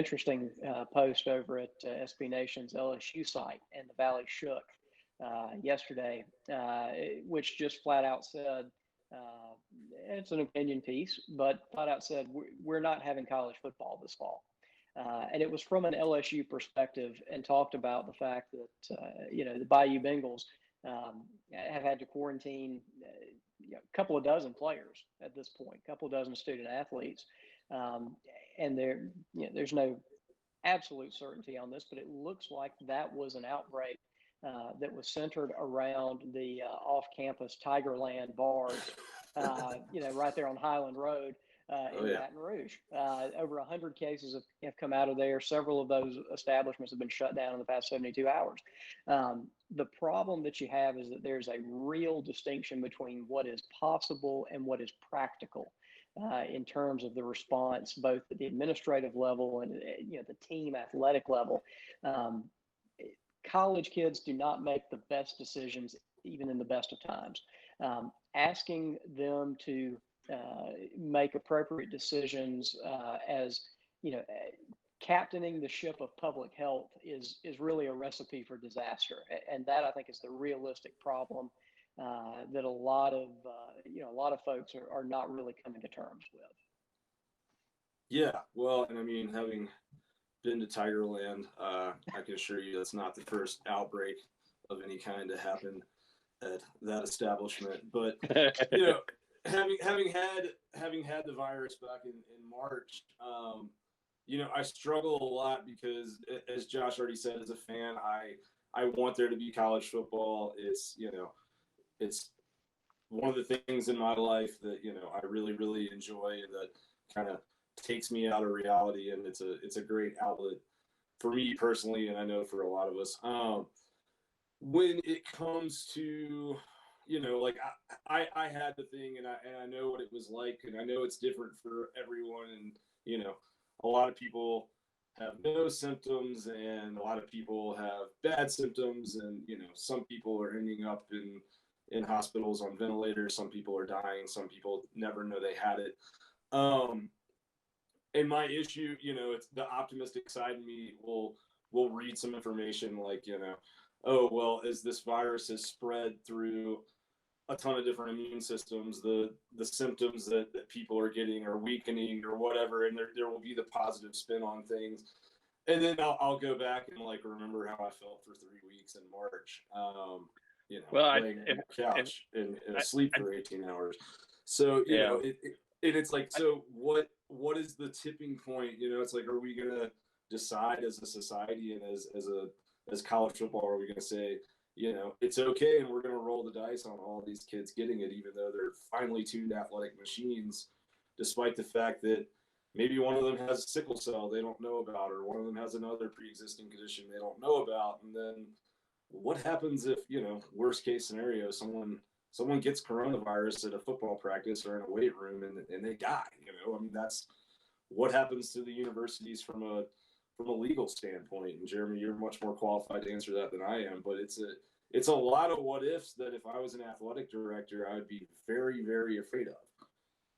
interesting post over at SB Nation's LSU site, and the Valley Shook yesterday, which just flat out said, it's an opinion piece, but flat out said, we're not having college football this fall. And it was from an LSU perspective, and talked about the fact that, the Bayou Bengals have had to quarantine a couple of dozen players at this point, a couple of dozen student athletes. And there's no absolute certainty on this, but it looks like that was an outbreak that was centered around the off-campus Tigerland bars, right there on Highland Road in Baton Rouge. Over 100 cases have come out of there. Several of those establishments have been shut down in the past 72 hours. The problem that you have is that there's a real distinction between what is possible and what is practical in terms of the response, both at the administrative level and the team athletic level. College kids do not make the best decisions, even in the best of times. Asking them to make appropriate decisions as captaining the ship of public health is really a recipe for disaster, and that, I think, is the realistic problem that a lot of folks are not really coming to terms with. Yeah, well, and I mean, having been to Tigerland, I can assure you that's not the first outbreak of any kind to happen at that establishment. But having had the virus back in March, I struggle a lot because, as Josh already said, as a fan, I want there to be college football. It's it's one of the things in my life that I really, really enjoy, and that kind of takes me out of reality, and it's a great outlet for me personally, and I know for a lot of us. When it comes to I had the thing, and I know what it was like, and I know it's different for everyone, and a lot of people have no symptoms, and a lot of people have bad symptoms, and some people are ending up in hospitals on ventilators, some people are dying, some people never know they had it. And my issue, it's the optimistic side of me will read some information like, oh, well, as this virus has spread through a ton of different immune systems, the symptoms that people are getting are weakening or whatever, and there will be the positive spin on things. And then I'll go back and remember how I felt for 3 weeks in March, laying on the couch and asleep for 18 hours. So, it's like, so what is the tipping point? It's like, are we going to decide as a society and as college football, are we going to say, it's okay, and we're going to roll the dice on all these kids getting it, even though they're finely tuned athletic machines, despite the fact that maybe one of them has sickle cell they don't know about, or one of them has another pre-existing condition they don't know about. And then what happens if, worst case scenario, someone gets coronavirus at a football practice or in a weight room and they die? I mean, that's what happens to the universities from a legal standpoint. And Jeremy, you're much more qualified to answer that than I am, but it's a lot of what ifs that if I was an athletic director, I would be very, very afraid of.